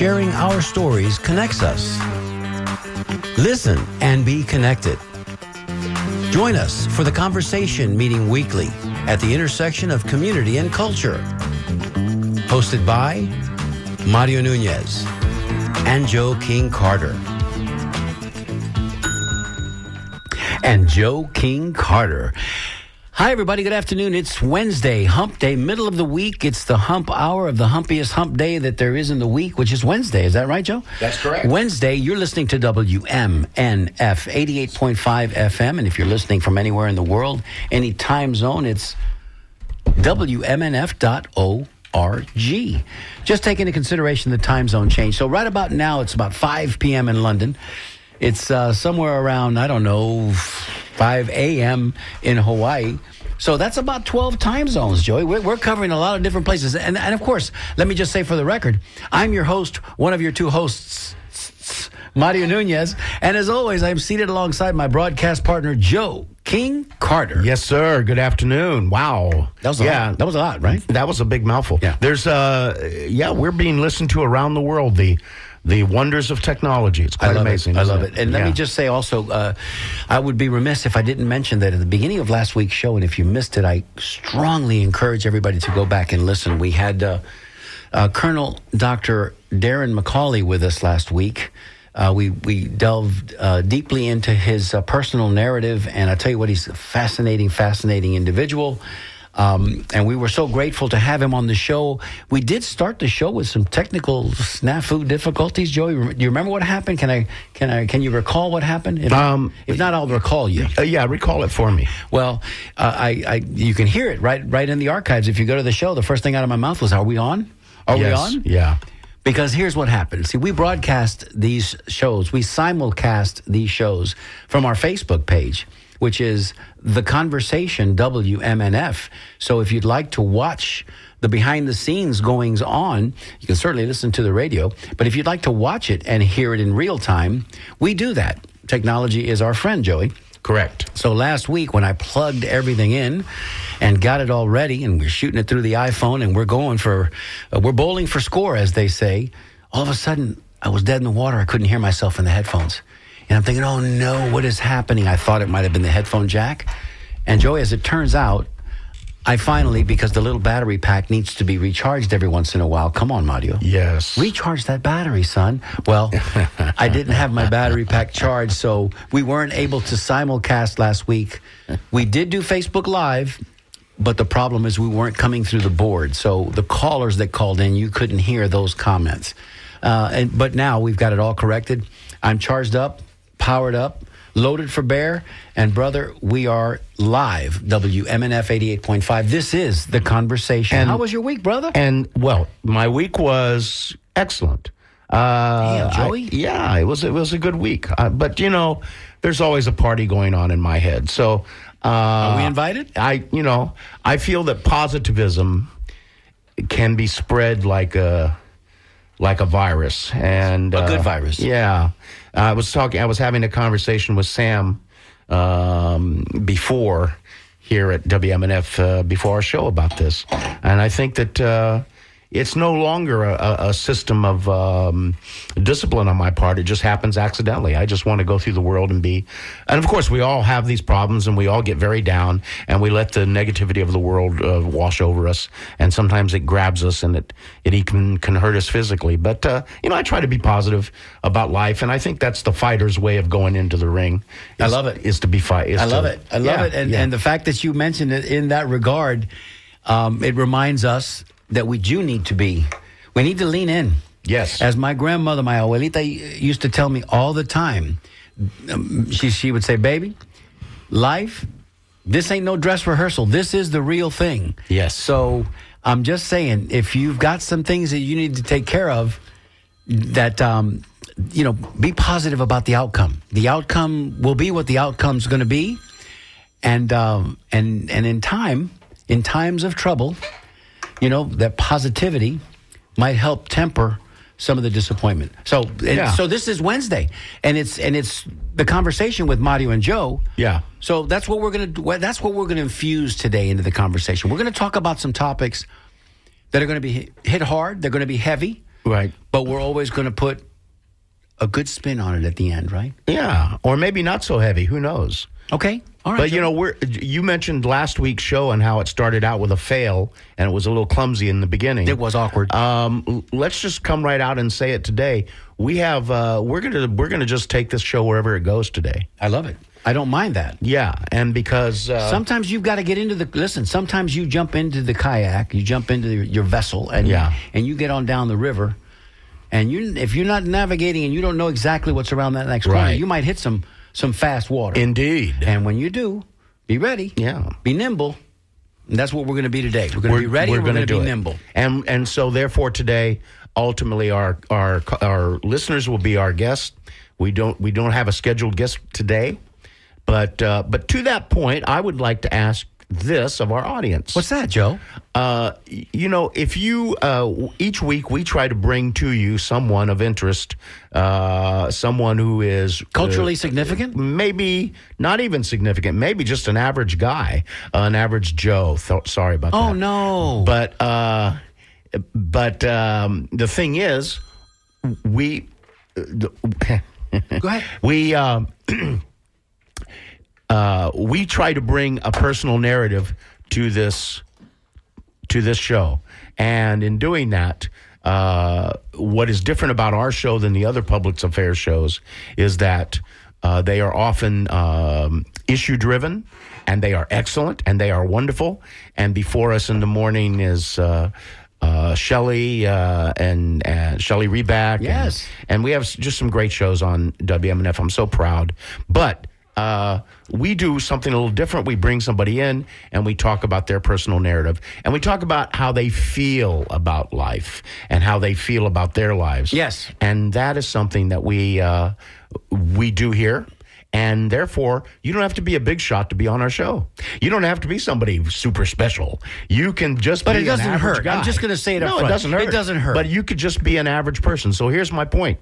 sharing our stories connects us. Listen and be connected. Join us for the conversation meeting weekly at the intersection of community and culture. Hosted by Mario Nunez and Joe King Carter. Hi, everybody. Good afternoon. It's Wednesday, hump day, middle of the week. It's the hump hour of the humpiest hump day that there is in the week, which is Wednesday. Is that right, Joe? That's correct. Wednesday, you're listening to WMNF 88.5 FM. And if you're listening from anywhere in the world, any time zone, it's WMNF.org. Just take into consideration the time zone change. So right about now, it's about 5 p.m. in London. It's somewhere around, 5 a.m. in Hawaii. So that's about 12 time zones, Joey. We're covering a lot of different places. And of course, let me just say for the record, I'm your host, one of your two hosts, Mario Nunez. And as always, I'm seated alongside my broadcast partner, Joe King Carter. Yes, sir. Good afternoon. Wow. That was a lot, right? That was a big mouthful. Yeah. There's, we're being listened to around the world. The wonders of technology. It's quite amazing. I love it. And let me just say also, I would be remiss if I didn't mention that at the beginning of last week's show, and if you missed it, I strongly encourage everybody to go back and listen. We had Colonel Dr. Darren McCauley with us last week. We delved deeply into his personal narrative, and I tell you what, he's a fascinating individual. And we were so grateful to have him on the show. We did start the show with some technical snafu difficulties. Joey, do you remember what happened? Can you recall what happened? If not, I'll recall you. Recall it for me. Well, you can hear it right in the archives. If you go to the show, the first thing out of my mouth was, "Are we on? Are we on?" Yeah. Because here's what happened. See, we broadcast these shows. We simulcast these shows from our Facebook page, which is The Conversation WMNF. So if you'd like to watch the behind-the-scenes goings-on, you can certainly listen to the radio. But if you'd like to watch it and hear it in real time, we do that. Technology is our friend, Joey. Correct. So last week when I plugged everything in and got it all ready, and we're shooting it through the iPhone, and we're bowling for score, as they say, all of a sudden I was dead in the water. I couldn't hear myself in the headphones. And I'm thinking, oh no, what is happening? I thought it might have been the headphone jack. And Joey, as it turns out, I finally, because the little battery pack needs to be recharged every once in a while. Come on, Mario. Yes. Recharge that battery, son. Well, I didn't have my battery pack charged, so we weren't able to simulcast last week. We did do Facebook Live, but the problem is we weren't coming through the board. So the callers that called in, you couldn't hear those comments. But now we've got it all corrected. I'm charged up, powered up, loaded for bear, and brother, we are live, WMNF 88.5. This is The Conversation. And how was your week, brother? And, well, my week was excellent. Damn, Joey? It was a good week. But, there's always a party going on in my head. So... are we invited? I feel that positivism can be spread like a virus, and a good virus. Yeah, I was having a conversation with Sam before here at WMNF before our show about this, and I think that it's no longer a system of discipline on my part. It just happens accidentally. I just want to go through the world and of course we all have these problems, and we all get very down, and we let the negativity of the world wash over us, and sometimes it grabs us, and it even can hurt us physically. But, I try to be positive about life, and I think that's the fighter's way of going into the ring. I love it. Is to be fight. I love it. And the fact that you mentioned it in that regard, it reminds us that we need to lean in. Yes. As my grandmother, my abuelita, used to tell me all the time, she would say, baby, life, this ain't no dress rehearsal. This is the real thing. Yes. So I'm just saying, if you've got some things that you need to take care of, that, be positive about the outcome. The outcome will be what the outcome's going to be. And in times of trouble, that positivity might help temper some of the disappointment. So this is Wednesday, and it's the conversation with Mario and Joe. Yeah. So that's what we're going to do. That's what we're going to infuse today into the conversation. We're going to talk about some topics that are going to be hit hard. They're going to be heavy. Right. but we're always going to put a good spin on it at the end, right? Yeah, or maybe not so heavy. Who knows? Okay. All right. But, Joe. you mentioned last week's show and how it started out with a fail, and it was a little clumsy in the beginning. It was awkward. Let's just come right out and say it today. We have we're gonna just take this show wherever it goes today. I love it. I don't mind that. Yeah, and because Sometimes you've got to get into listen, sometimes you jump into the kayak, you jump into your vessel, and you get on down the river, and if you're not navigating and you don't know exactly what's around that next corner, Right. you might hit some fast water. indeed, And when you do, be ready. Yeah. Be nimble. And that's what we're going to be today. We're going to be ready. We're going to be nimble. And so therefore today, ultimately, our listeners will be our guests. We don't have a scheduled guest today, but to that point, I would like to ask this of our audience. What's that, Joe? If you each week we try to bring to you someone of interest, someone who is Culturally significant? maybe not even significant, maybe just an average guy, an average Joe. Sorry about that. Oh, no. But the thing is, we Go ahead. we try to bring a personal narrative to this show, and in doing that, what is different about our show than the other public affairs shows is that they are often issue driven, and they are excellent, and they are wonderful. And before us in the morning is Shelley and Shelley Reback. Yes. And we have just some great shows on WMNF. I'm so proud. But we do something a little different. We bring somebody in and we talk about their personal narrative, and we talk about how they feel about life and how they feel about their lives. Yes. And that is something that we do here. And therefore, you don't have to be a big shot to be on our show. You don't have to be somebody super special. You can just But be it doesn't an average hurt. guy. I'm just going to say it up No, front. it doesn't hurt. It doesn't hurt. But you could just be an average person. So here's my point.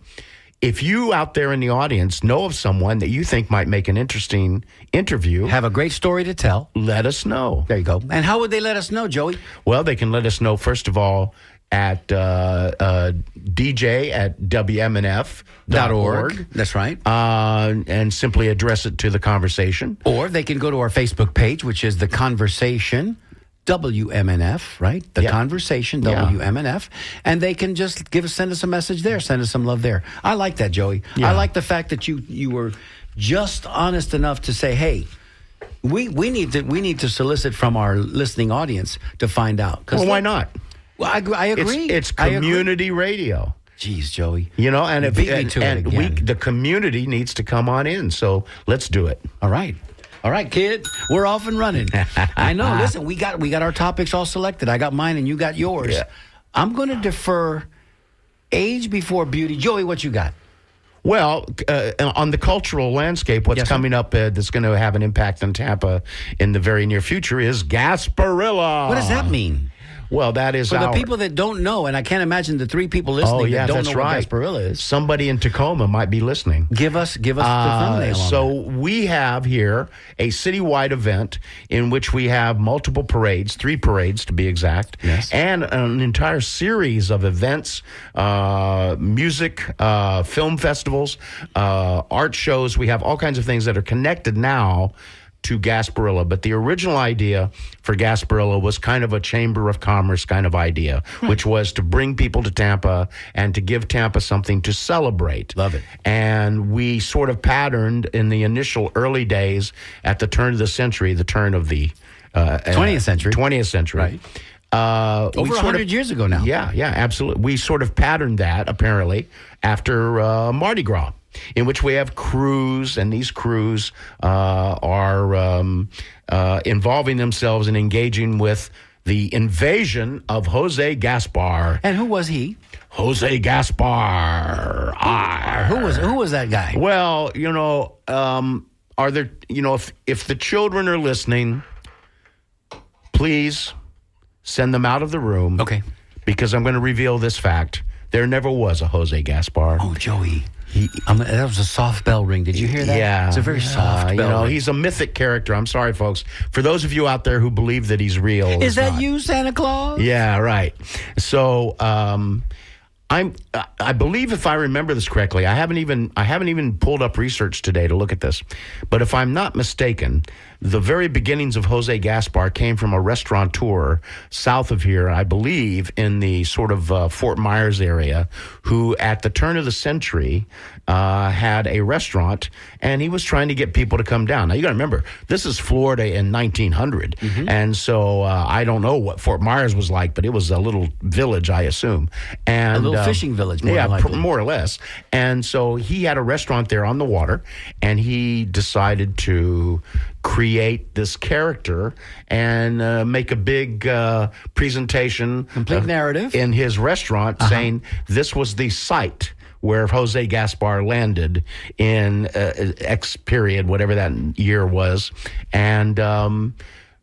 If you out there in the audience know of someone that you think might make an interesting interview, Have a great story to tell. let us know. There you go. And how would they let us know, Joey? Well, they can let us know, first of all, at dj@wmnf.org. That's right. And simply address it to the conversation. Or they can go to our Facebook page, which is The Conversation WMNF, right? The Yeah. Conversation Yeah. WMNF. And they can just send us a message there, send us some love there. I like that, Joey. Yeah. I like the fact that you were just honest enough to say, hey, we need to solicit from our listening audience to find out. Well, why not? Well, I agree. It's I agree. community radio. Jeez, Joey. And You if beat me to it again. the community needs to come on in, so let's do it. All right, kid. We're off and running. I know. Listen, we got our topics all selected. I got mine and you got yours. Yeah. I'm going to defer age before beauty. Joey, what you got? Well, on the cultural landscape, what's Yes, sir. coming up that's going to have an impact on Tampa in the very near future is Gasparilla. What does that mean? Well, that is For the our... people that don't know, and I can't imagine the three people listening that don't know what Gasparilla is. Somebody in Tacoma might be listening. Give us the thumbnail on So that. we have here a citywide event in which we have multiple parades, 3 parades to be exact, Yes. and an entire series of events, music, film festivals, art shows. We have all kinds of things that are connected now to Gasparilla, but the original idea for Gasparilla was kind of a Chamber of Commerce kind of idea, which was to bring people to Tampa and to give Tampa something to celebrate. Love it. And we sort of patterned in the initial early days at the turn of the century, the turn of the 20th century. 20th century. Right. Over 100 years ago now. Yeah, absolutely. We sort of patterned that, apparently, after Mardi Gras, in which we have crews, and these crews are involving themselves in engaging with the invasion of Jose Gaspar. And who was he? Jose Gaspar. Who was that guy? Well, are there, if the children are listening, please send them out of the room. Okay. Because I'm going to reveal this fact. There never was a Jose Gaspar. Oh, Joey. That was a soft bell ring. Did you hear that? Yeah. It's a very soft bell ring. He's a mythic character. I'm sorry, folks. For those of you out there who believe that he's real. Is that not. you, Santa Claus? Yeah, right. So I believe, if I remember this correctly, I haven't even pulled up research today to look at this, but if I'm not mistaken, the very beginnings of Jose Gaspar came from a restaurateur south of here, I believe, in the sort of Fort Myers area, who at the turn of the century had a restaurant, and he was trying to get people to come down. Now, you got to remember, this is Florida in 1900, and so I don't know what Fort Myers was like, but it was a little village, I assume. And, a little fishing village, more than likely. More or less. And so he had a restaurant there on the water, and he decided to create this character and make a big presentation, complete narrative in his restaurant, saying this was the site where Jose Gaspar landed in X period, whatever that year was, and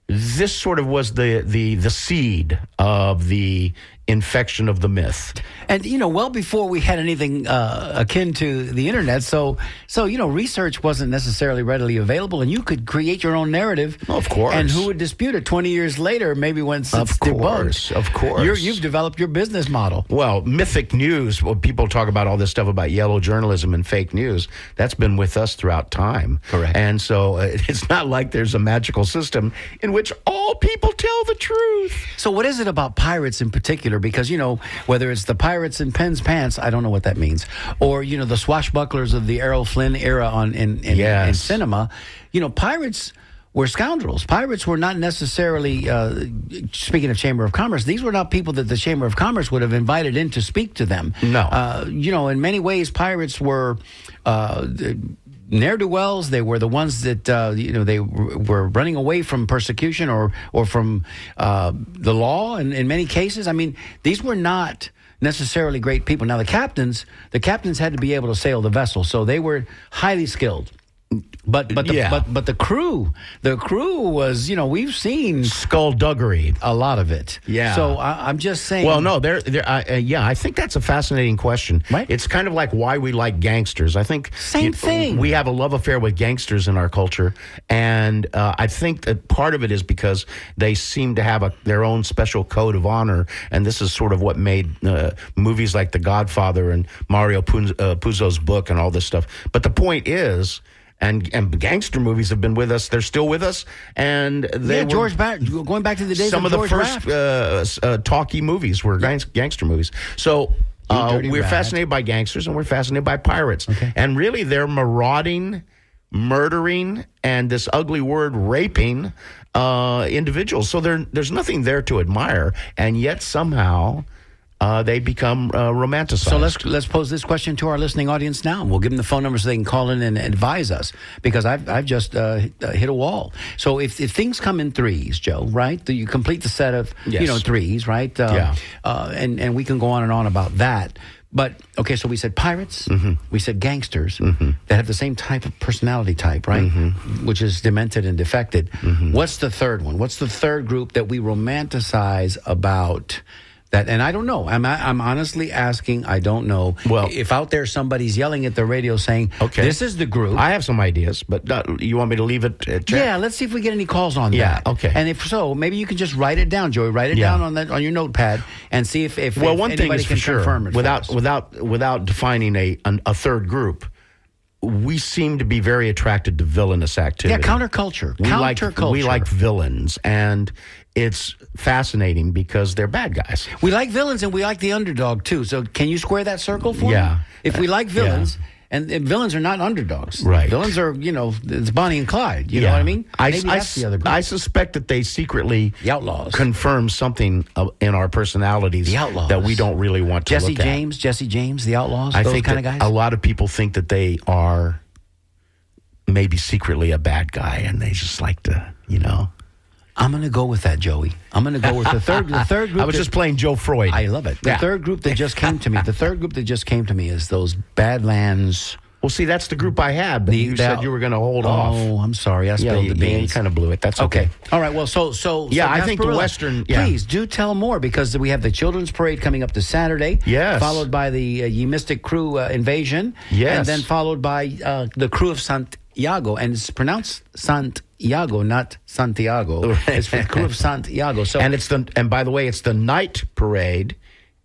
this sort of was the seed of the infection of the myth. And, well before we had anything akin to the internet, so research wasn't necessarily readily available, and you could create your own narrative. Of course. And who would dispute it 20 years later, maybe when it's debunked? Of course. You've developed your business model. Well, mythic news, well, people talk about all this stuff about yellow journalism and fake news. That's been with us throughout time. Correct. And so it's not like there's a magical system in which all people tell the truth. So what is it about pirates in particular? Because, whether it's the pirates in Penn's pants, I don't know what that means, or, the swashbucklers of the Errol Flynn era in cinema, pirates were scoundrels. Pirates were not necessarily, speaking of Chamber of Commerce, these were not people that the Chamber of Commerce would have invited in to speak to them. No. In many ways, pirates were ne'er-do-wells. They were the ones that they were running away from persecution or from the law. And in many cases, I mean, these were not necessarily great people. Now, the captains had to be able to sail the vessel, so they were highly skilled. But the crew was, we've seen skullduggery, a lot of it. Yeah. So I'm just saying. Well, no, I think that's a fascinating question. Right. It's kind of like why we like gangsters. I think same thing. We have a love affair with gangsters in our culture, and I think that part of it is because they seem to have their own special code of honor, and this is sort of what made movies like The Godfather and Mario Puzo's book and all this stuff. But the point is. And gangster movies have been with us. They're still with us. And they George Barrett, going back to the days some of the George first talkie movies were gangster movies. So we're fascinated by gangsters and we're fascinated by pirates. Okay. And really they're marauding, murdering, and this ugly word, raping individuals. So there's nothing there to admire. And yet somehow... they become romanticized. So let's pose this question to our listening audience now. We'll give them the phone number so they can call in and advise us, because I've just hit a wall. So if things come in threes, Joe, right? You complete the set of threes, right? And we can go on and on about that. But okay, so we said pirates, we said gangsters that have the same type of personality type, right? Which is demented and defected. What's the third one? What's the third group that we romanticize about? That, and I don't know. I'm honestly asking. I don't know. Well, if out there somebody's yelling at the radio saying, okay, this is the group. I have some ideas, but you want me to leave it at check? Yeah, let's see if we get any calls on that. Okay. And if so, maybe you can just write it down, Joey. Write it down on your notepad and see if one thing anybody is can for sure, confirm it. without defining a third group. We seem to be very attracted to villainous activity. Yeah, counterculture. We like villains, and it's fascinating because they're bad guys. We like villains, and we like the underdog, too. So can you square that circle for me? If we like villains, and villains are not underdogs. Right. Villains are, it's Bonnie and Clyde. You know what I mean? Maybe that's the other group. I suspect that they secretly the outlaws confirm something in our personalities the outlaws. That we don't really want to look at. Jesse James, the outlaws, I those think kind of guys? A lot of people think that they are maybe secretly a bad guy, and they just like to, I'm going to go with that, Joey. I'm going to go with the third group. I was just playing Joe Freud. I love it. The third group that just came to me. The third group that just came to me is those Badlands. Well, see, that's the group I had, but you said you were going to hold off. Oh, I'm sorry. I spilled the beans. You kind of blew it. That's okay. All right. Well, so I think the Western... Yeah. Please, do tell more, because we have the Children's Parade coming up this Saturday. Yes. Followed by the Ye Mystic Crew invasion. Yes. And then followed by the Crew of Santiago. And it's pronounced Santiago, not Santiago. It's the Crew of Santiago. So, and by the way, it's the night parade,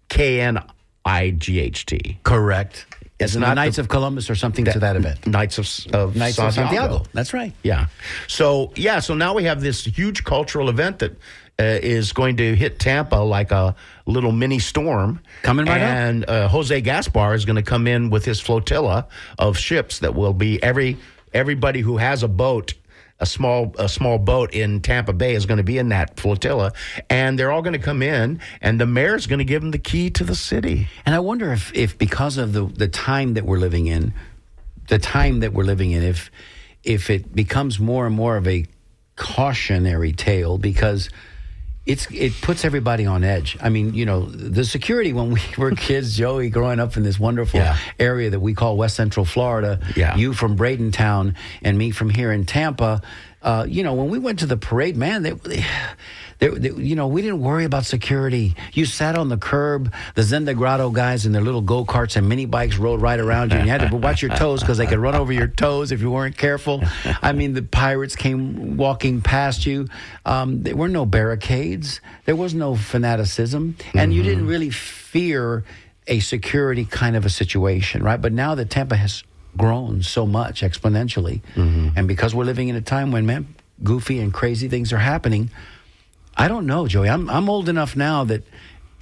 KNIGHT, IGHT. Correct. It's the not Knights of Columbus or something to that event. Knights of Santiago. That's right. Yeah. So now we have this huge cultural event that is going to hit Tampa like a little mini storm. Coming right up. And Jose Gaspar is going to come in with his flotilla of ships that will be everybody who has a boat. A small boat in Tampa Bay is going to be in that flotilla, and they're all going to come in, and the mayor's going to give them the key to the city. And I wonder if because of the time that we're living in, if it becomes more and more of a cautionary tale, because it puts everybody on edge. I mean, the security when we were kids, Joey, growing up in this wonderful area that we call West Central Florida, you from Bradentown and me from here in Tampa, when we went to the parade, man, we didn't worry about security. You sat on the curb. The Zenda Grotto guys in their little go-karts and mini bikes rode right around you, and you had to watch your toes because they could run over your toes if you weren't careful. I mean, the pirates came walking past you. There were no barricades. There was no fanaticism, and you didn't really fear a security kind of a situation, right? But now that Tampa has grown so much exponentially, and because we're living in a time when, man, goofy and crazy things are happening, I don't know, Joey. I'm old enough now that,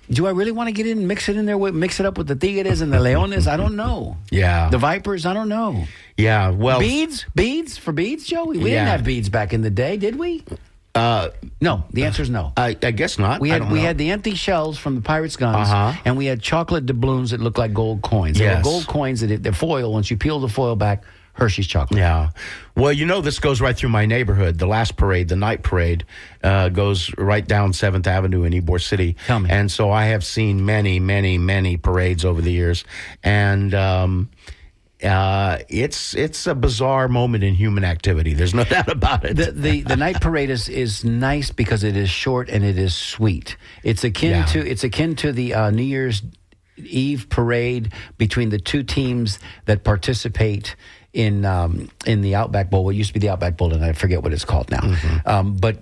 do I really want to get in and mix it up with the Tigres and the Leones? I don't know. Yeah. The Vipers? I don't know. Yeah, well... Beads, Joey? We didn't have beads back in the day, did we? No, the answer is no. I guess not. We had the empty shells from the Pirates' guns, and we had chocolate doubloons that looked like gold coins. They were gold coins that the foil, once you peel the foil back, Hershey's chocolate. Yeah. Well, this goes right through my neighborhood. The last parade, the night parade, goes right down 7th Avenue in Ybor City. Tell me. And so I have seen many, many, many parades over the years. And it's a bizarre moment in human activity. There's no doubt about it. The night parade is nice because it is short and it is sweet. It's akin to the New Year's Eve parade between the two teams that participate in the Outback Bowl. What used to be the Outback Bowl, and I forget what it's called now. But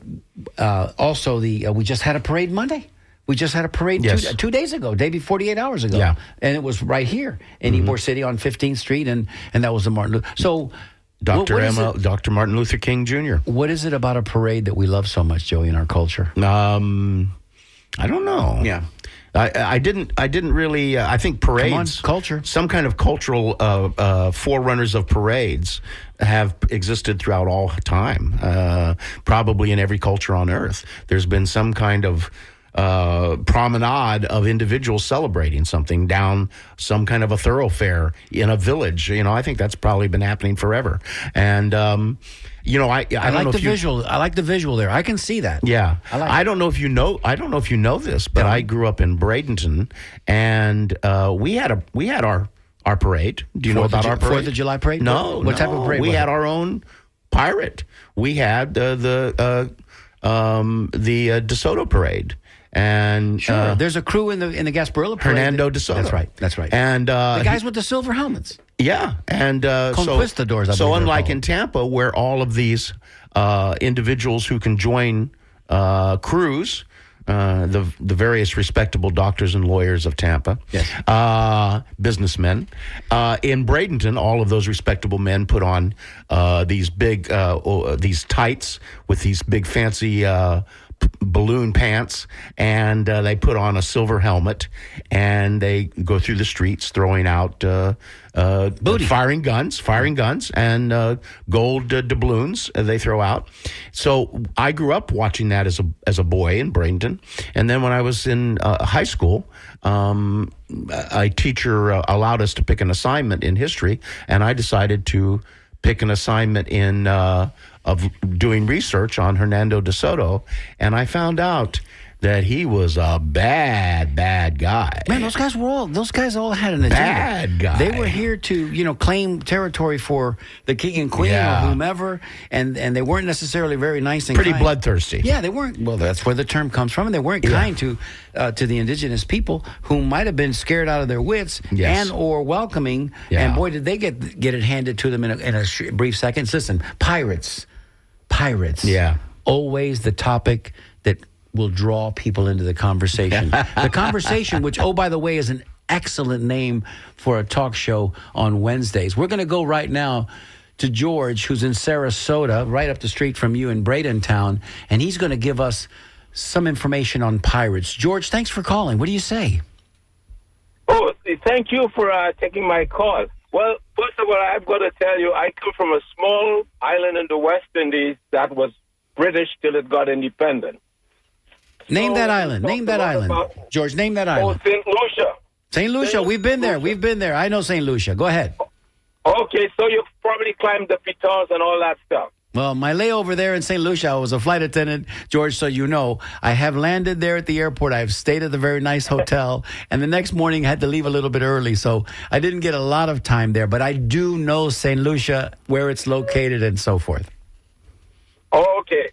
also we just had a parade Monday. We just had a parade 2 days ago, 48 hours ago. Yeah. And it was right here in Ybor City on 15th Street, and that was the Martin Luther. So Dr. Martin Luther King Jr. What is it about a parade that we love so much, Joey, in our culture? I don't know. Yeah. I didn't really. I think parades, come on, culture, some kind of cultural forerunners of parades have existed throughout all time. Probably in every culture on earth, there's been some kind of promenade of individuals celebrating something down some kind of a thoroughfare in a village. I think that's probably been happening forever. And I like the visual. I like the visual there. I can see that. Yeah. I don't know if you know this, but I grew up in Bradenton, and we had our parade. Do you know about our parade? 4th of July parade? No. What type of parade? We had our own pirate. We had the DeSoto parade. And sure, there's a crew in the Gasparilla parade. Hernando DeSoto. That's right. And the guys with the silver helmets. Yeah, and Conquistadors. So unlike in Tampa, where all of these individuals who can join crews, the various respectable doctors and lawyers of Tampa, businessmen, in Bradenton, all of those respectable men put on these big these tights with these big fancy balloon pants, and they put on a silver helmet, and they go through the streets throwing out firing guns, and gold doubloons they throw out. So I grew up watching that as a boy in Bradenton, and then when I was in high school, a teacher allowed us to pick an assignment in history, and I decided to pick an assignment in of doing research on Hernando DeSoto, and I found out that he was a bad guy. Man, those guys all had an agenda. Bad guy. They were here to, claim territory for the king and queen or whomever, and they weren't necessarily very nice and pretty kind. Bloodthirsty. Yeah, they weren't. Well, that's where the term comes from. And they weren't kind to the indigenous people who might have been scared out of their wits and or welcoming. Yeah. And boy, did they get it handed to them in a brief second. Listen, pirates. Yeah. Always the topic that will draw people into the conversation. The conversation, which, oh, by the way, is an excellent name for a talk show on Wednesdays. We're going to go right now to George, who's in Sarasota, right up the street from you in Bradentown, and he's going to give us some information on pirates. George, thanks for calling. What do you say? Oh, thank you for taking my call. Well, first of all, I've got to tell you, I come from a small island in the West Indies that was British till it got independent. Name that island. Name that island. George, name that island. Oh, St. Lucia. St. Lucia. We've been there. We've been there. I know St. Lucia. Go ahead. Okay, so you've probably climbed the pitons and all that stuff. Well, my layover there in St. Lucia, I was a flight attendant, George, so you know. I have landed there at the airport. I've stayed at the very nice hotel. And the next morning, I had to leave a little bit early. So I didn't get a lot of time there. But I do know St. Lucia, where it's located and so forth. Okay.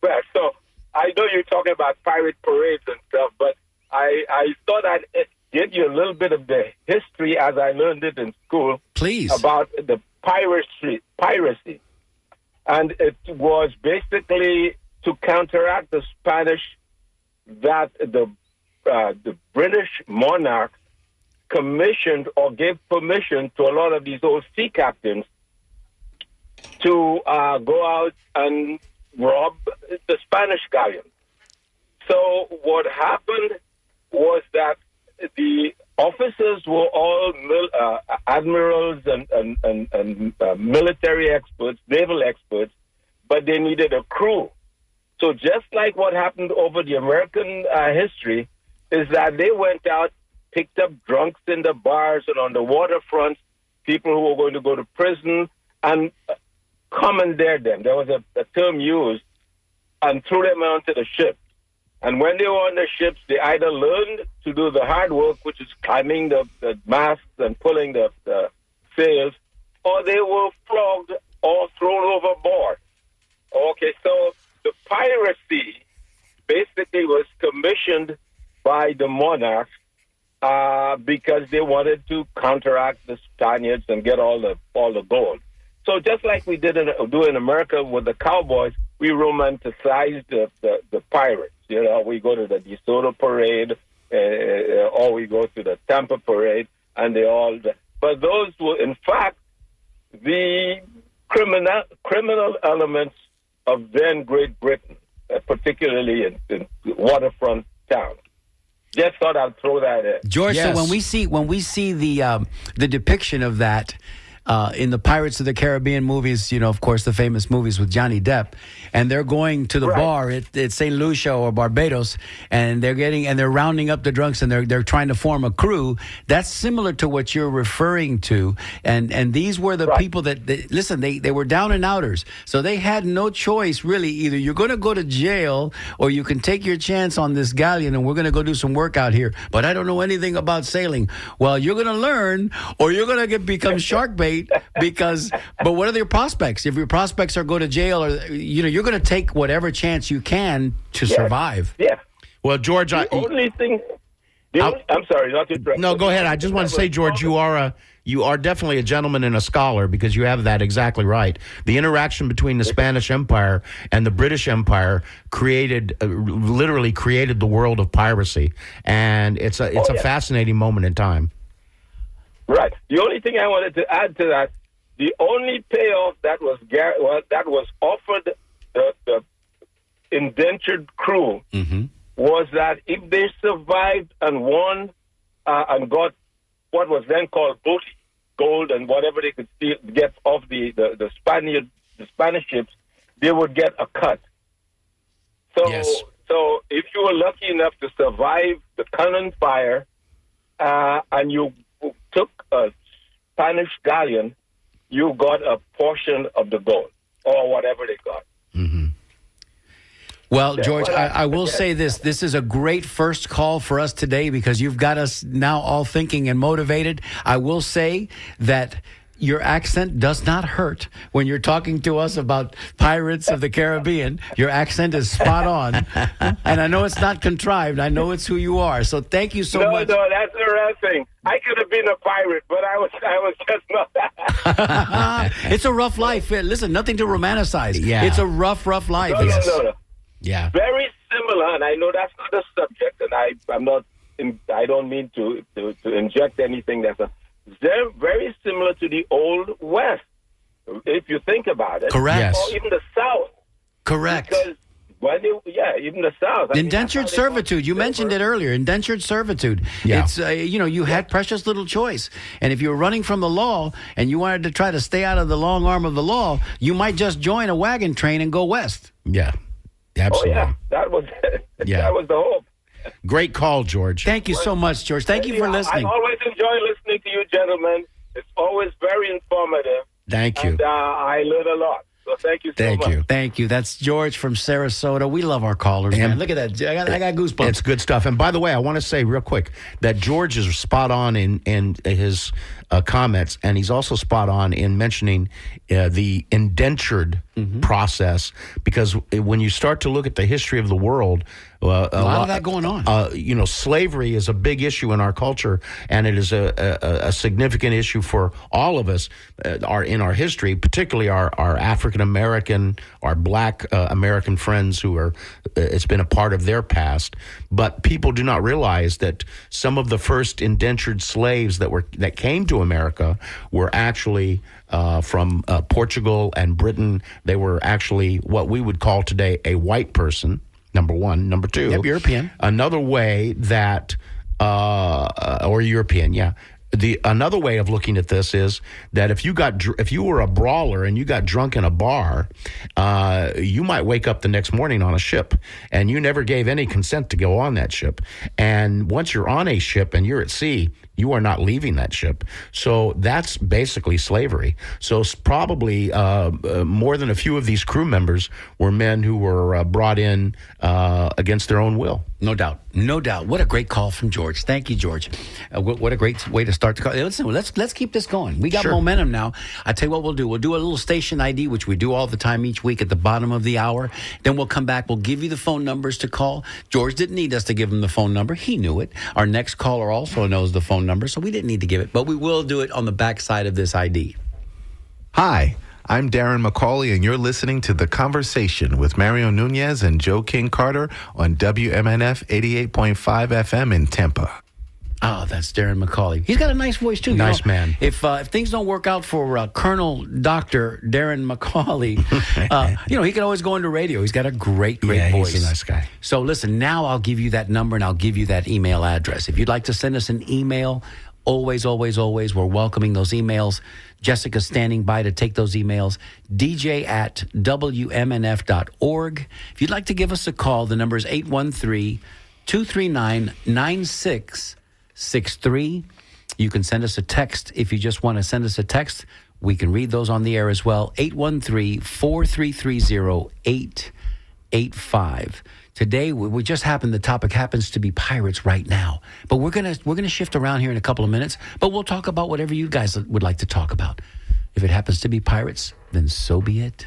Well, so I know you're talking about pirate parades and stuff, but I thought I'd give you a little bit of the history as I learned it in school. Please. About the piracy. And it was basically to counteract the Spanish that the British monarchs commissioned or gave permission to a lot of these old sea captains to go out and rob the Spanish galleons. So what happened was that the officers were all admirals and military experts, naval experts, but they needed a crew. So just like what happened over the American history, is that they went out, picked up drunks in the bars and on the waterfront, people who were going to go to prison, and commandeered them. There was a term used, and threw them onto the ship. And when they were on the ships, they either learned to do the hard work, which is climbing the masts and pulling the sails, or they were flogged or thrown overboard. Okay, so the piracy basically was commissioned by the monarchs because they wanted to counteract the Spaniards and get all the gold. So just like we do in America with the cowboys, we romanticize the pirates. You know, we go to the DeSoto parade, or we go to the Tampa parade, and but those were, in fact, the criminal elements of then Great Britain, particularly in waterfront towns. Just thought I'd throw that in. George, Yes. So when we see the depiction of that in the Pirates of the Caribbean movies, you know, of course, the famous movies with Johnny Depp, and they're going to the bar at St. Lucia or Barbados, and they're rounding up the drunks, and they're trying to form a crew. That's similar to what you're referring to, and these were the people that listen. They were down and outers, so they had no choice really. Either you're going to go to jail, or you can take your chance on this galleon, and we're going to go do some work out here. But I don't know anything about sailing. Well, you're going to learn, or you're going to become shark bait. But what are your prospects? If your prospects are go to jail, or you're going to take whatever chance you can to survive. Yeah. Well, George, I'm sorry, not to interrupt. No, go ahead. I just want to say, George, you are definitely a gentleman and a scholar, because you have that exactly right. The interaction between the Spanish Empire and the British Empire literally created the world of piracy, and it's a fascinating moment in time. Right. The only thing I wanted to add to that, the only payoff that was offered the indentured crew was that if they survived and won and got what was then called booty, gold and whatever they could get off the Spanish ships, they would get a cut. So, so if you were lucky enough to survive the cannon fire and you took a Spanish galleon, you got a portion of the gold or whatever they got. Well, George, I will say this. This is a great first call for us today, because you've got us now all thinking and motivated. I will say that your accent does not hurt when you're talking to us about Pirates of the Caribbean. Your accent is spot on. And I know it's not contrived. I know it's who you are. So thank you so much. No, that's the real thing. I could have been a pirate, but I was just not that. It's a rough life. Listen, nothing to romanticize. Yeah. It's a rough life. No. Yeah. Very similar, and I know that's not the subject, and I'm not I don't mean to inject anything that's they're very similar to the Old West, if you think about it. Correct. Yes. Or even the South. Correct. Because even the South. Indentured servitude. You mentioned it earlier. Indentured servitude. Yeah. It's you had precious little choice, and if you were running from the law and you wanted to try to stay out of the long arm of the law, you might just join a wagon train and go west. Yeah, Oh absolutely. yeah, that was Yeah. that was the hope. Great call, George. Thank you so much, George. Thank you for listening. I always enjoy listening to you, gentlemen. It's always very informative. Thank you. And I learn a lot. So thank you so much. Thank you. Thank you. That's George from Sarasota. We love our callers, man. Look at that. I got goosebumps. It's good stuff. And by the way, I want to say real quick that George is spot on in his comments, and he's also spot on in mentioning the indentured process, because when you start to look at the history of the world, a lot of that going on. Slavery is a big issue in our culture, and it is a significant issue for all of us in our history, particularly our African American, our Black American friends who are. It's been a part of their past, but people do not realize that some of the first indentured slaves that came to America were actually from Portugal and Britain. They were actually what we would call today a white person. Number one. Number two, Yep, European. Another way that, or European, yeah. Another way of looking at this is that if you were a brawler and you got drunk in a bar, you might wake up the next morning on a ship, and you never gave any consent to go on that ship. And once you're on a ship and you're at sea, you are not leaving that ship. So that's basically slavery. So probably more than a few of these crew members were men who were brought in against their own will. No doubt. No doubt. What a great call from George. Thank you, George. What a great way to start the call. Listen, let's keep this going. We got momentum now. I tell you what we'll do. We'll do a little station ID, which we do all the time each week at the bottom of the hour. Then we'll come back. We'll give you the phone numbers to call. George didn't need us to give him the phone number. He knew it. Our next caller also knows the phone number, so we didn't need to give it. But we will do it on the backside of this ID. Hi, I'm Darren McCauley, and you're listening to The Conversation with Mario Nunez and Joe King Carter on WMNF 88.5 FM in Tampa. Oh, that's Darren McCauley. He's got a nice voice, too. Nice man. If things don't work out for Colonel Dr. Darren McCauley, he can always go into radio. He's got a great voice. He's a nice guy. So listen, now I'll give you that number and I'll give you that email address. If you'd like to send us an email, always, we're welcoming those emails. Jessica's standing by to take those emails. DJ@WMNF.org. If you'd like to give us a call, the number is 813-239-9663. You can send us a text if you just want to send us a text. We can read those on the air as well. 813-433-0885. Today, we just the topic happens to be pirates right now. But we're gonna shift around here in a couple of minutes. But we'll talk about whatever you guys would like to talk about. If it happens to be pirates, then so be it.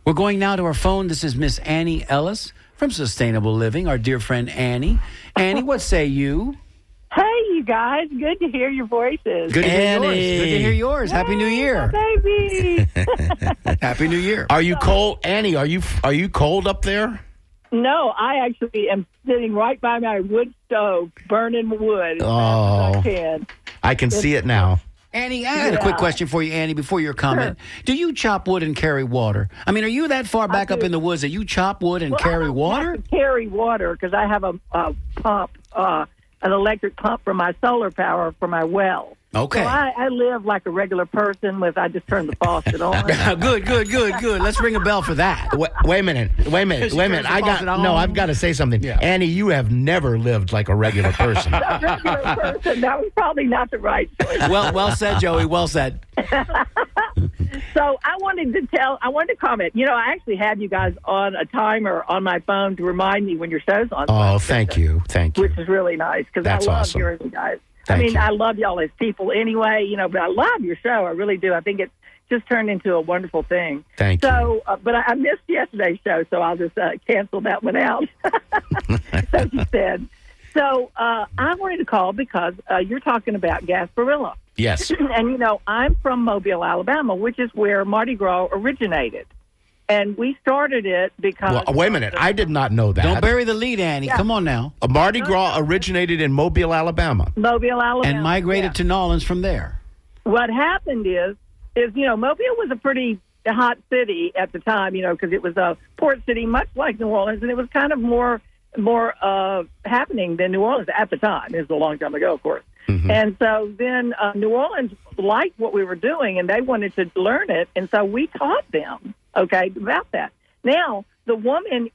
We're going now to our phone. This is Miss Annie Ellis from Sustainable Living, our dear friend Annie. Annie, what say you? Hey, you guys. Good to hear your voices. Good to hear yours. Annie. Good to hear yours. Happy New Year. My baby. Happy New Year. Are you cold, Annie? Are you cold up there? No, I actually am sitting right by my wood stove, burning wood as Oh. fast as I can. I can see it now. Annie, I had a quick question for you, Annie, before your comment. Sure. Do you chop wood and carry water? I mean, are you that far back up in the woods that you chop wood and Well, carry I don't water? have to carry water because I have a pump, an electric pump for my solar power for my well. Okay. So I live like a regular person I just turn the faucet on. Good. Let's ring a bell for that. Wait a minute. I've got to say something. Yeah. Annie, you have never lived like a regular person. A regular person, that was probably not the right choice. Well said, Joey. Well said. So I wanted to comment. I actually have you guys on a timer on my phone to remind me when your show's on. Oh, thank you. Which is really nice because I That's love awesome. hearing you guys. Thank you. I love y'all as people anyway, but I love your show. I really do. I think it's just turned into a wonderful thing. Thank you. So, but I missed yesterday's show, so I'll just cancel that one out. So you said. So I wanted to call because you're talking about Gasparilla. Yes. And, I'm from Mobile, Alabama, which is where Mardi Gras originated. And we started it because... Well, wait a minute. I did not know that. Don't bury the lead, Annie. Come on now. Mardi Gras originated in Mobile, Alabama. Mobile, Alabama. And migrated to Nolens from there. What happened is Mobile was a pretty hot city at the time, because it was a port city, much like New Orleans, and it was kind of more happening than New Orleans at the time. It was a long time ago, of course. Mm-hmm. And so then New Orleans liked what we were doing, and they wanted to learn it, and so we taught them, about that. Now, the woman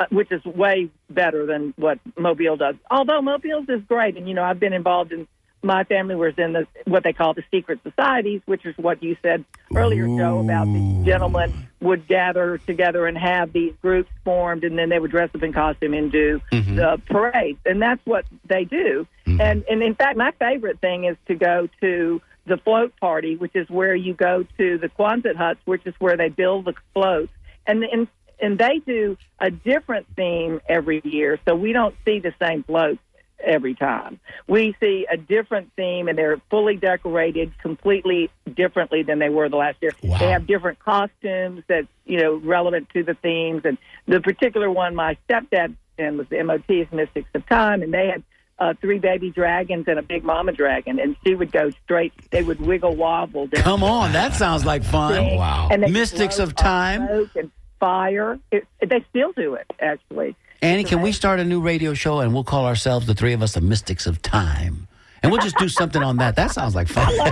which is way better than what Mobile does, although Mobile's is great, and, I've been involved in, my family was in what they call the secret societies, which is what you said earlier, Joe, about the gentlemen would gather together and have these groups formed, and then they would dress up in costume and do the parades. And that's what they do. And in fact, my favorite thing is to go to the float party, which is where you go to the Quonset huts, which is where they build the floats. And they do a different theme every year, so we don't see the same floats every time. We see a different theme, and they're fully decorated completely differently than they were the last year. Wow. They have different costumes that's, relevant to the themes. And the particular one my stepdad and was the MOT's Mystics of Time, and they had 3 baby dragons and a big mama dragon, and she would go straight, they would wiggle wobble down. Come on, that sounds like fun. Wow. And Mystics of Time. Smoke and fire. They still do it, actually. Annie, can we start a new radio show, and we'll call ourselves, the three of us, the Mystics of Time? And we'll just do something on that. That sounds like fun. I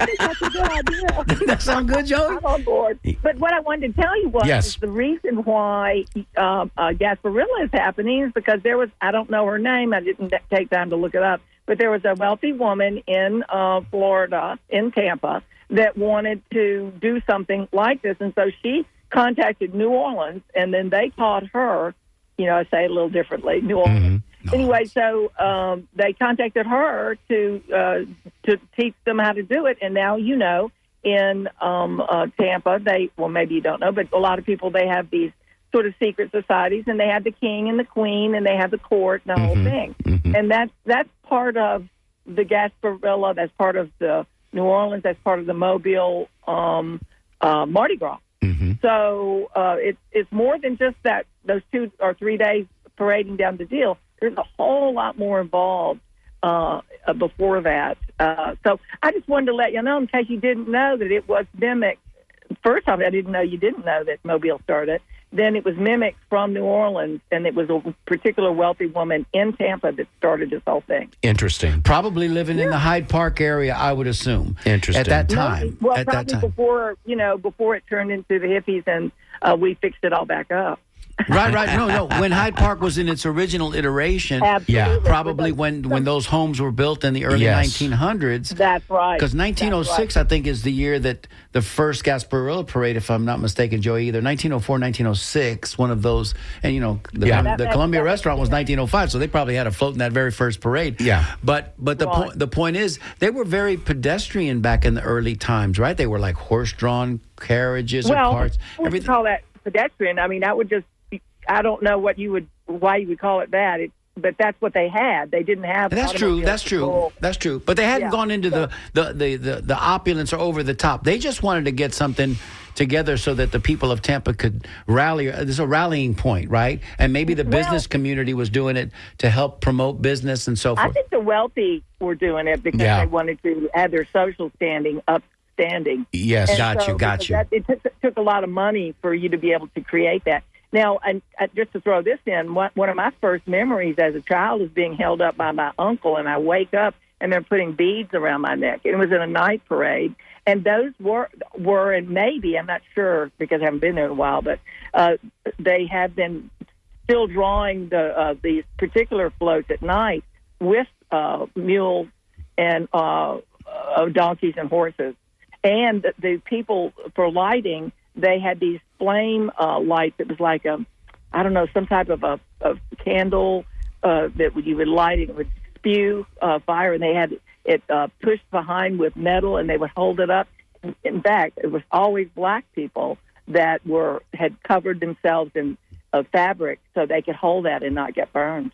think that's a good idea. Doesn't that sound good, Joey? I'm on board. But what I wanted to tell you was Yes. is the reason why Gasparilla is happening is because there was, I don't know her name, I didn't take time to look it up, but there was a wealthy woman in Florida, in Tampa, that wanted to do something like this. And so she contacted New Orleans, and then they taught her, I say it a little differently, New Orleans. Mm-hmm. Anyway, so they contacted her to teach them how to do it. And now, in Tampa, maybe you don't know, but a lot of people, they have these sort of secret societies, and they have the king and the queen, and they have the court and the whole thing. Mm-hmm. And that's part of the Gasparilla, that's part of the New Orleans, that's part of the Mobile Mardi Gras. Mm-hmm. So it's more than just those 2 or 3 days parading down the deal. There's a whole lot more involved before that. So I just wanted to let you know, in case you didn't know, that it was mimicked. First off, I didn't know you didn't know that Mobile started. Then it was mimicked from New Orleans, and it was a particular wealthy woman in Tampa that started this whole thing. Interesting. Probably living in the Hyde Park area, I would assume. Interesting. At that time. Well, at probably that time. before it turned into the hippies and we fixed it all back up. Right. No. When Hyde Park was in its original iteration, Absolutely. probably when those homes were built in the early 1900s. That's right. Because 1906, I think, is the year that the first Gasparilla Parade, if I'm not mistaken, Joey, either 1904, 1906, one of those. And, the Columbia Restaurant was 1905, so they probably had a float in that very first parade. Yeah. But the point is, they were very pedestrian back in the early times, right? They were like horse-drawn carriages and carts. Well, we call that pedestrian. I mean, that would just... I don't know why you would call it that, but that's what they had. They didn't have. That's true. But they hadn't gone into the opulence or over the top. They just wanted to get something together so that the people of Tampa could rally. There's a rallying point, right? And maybe the business community was doing it to help promote business and so forth. I think the wealthy were doing it because they wanted to have their social standing upstanding. Yes, And got you. It took a lot of money for you to be able to create that. Now, and just to throw this in, one of my first memories as a child is being held up by my uncle, and I wake up and they're putting beads around my neck. It was in a night parade, and those were and maybe, I'm not sure because I haven't been there in a while, but they have been still drawing these particular floats at night with mules and donkeys and horses. And the people for lighting, they had these flame lights. It was like some type of a candle that you would light. It would spew fire, and they had it pushed behind with metal, and they would hold it up. In fact, it was always black people that had covered themselves in fabric so they could hold that and not get burned.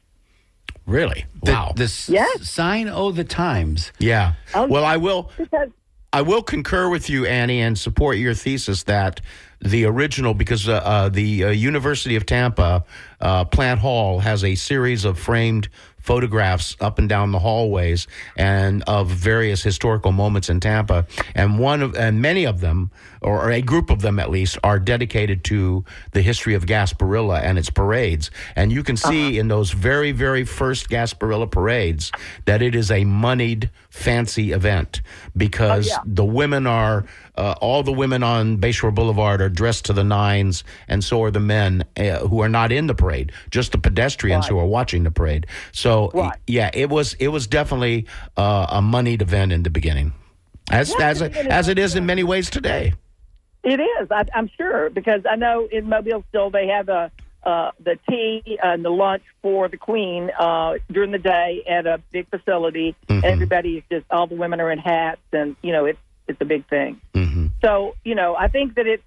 Really? Wow. The sign, the times. Yeah. Oh, well, yeah. I will. Because I will concur with you, Annie, and support your thesis that the original, because the University of Tampa Plant Hall has a series of framed photographs up and down the hallways and of various historical moments in Tampa, and many of them, or a group of them at least, are dedicated to the history of Gasparilla and its parades. And you can see in those very, very first Gasparilla parades that it is a moneyed, fancy event, because the women are all the women on Bayshore Boulevard are dressed to the nines, and so are the men who are not in the parade, just the pedestrians who are watching the parade. So, yeah, it was definitely a moneyed event in the beginning, as it is in many ways today. It is, I'm sure, because I know in Mobile still they have the tea and the lunch for the Queen during the day at a big facility. And everybody's just, all the women are in hats, and it's a big thing. So I think that it's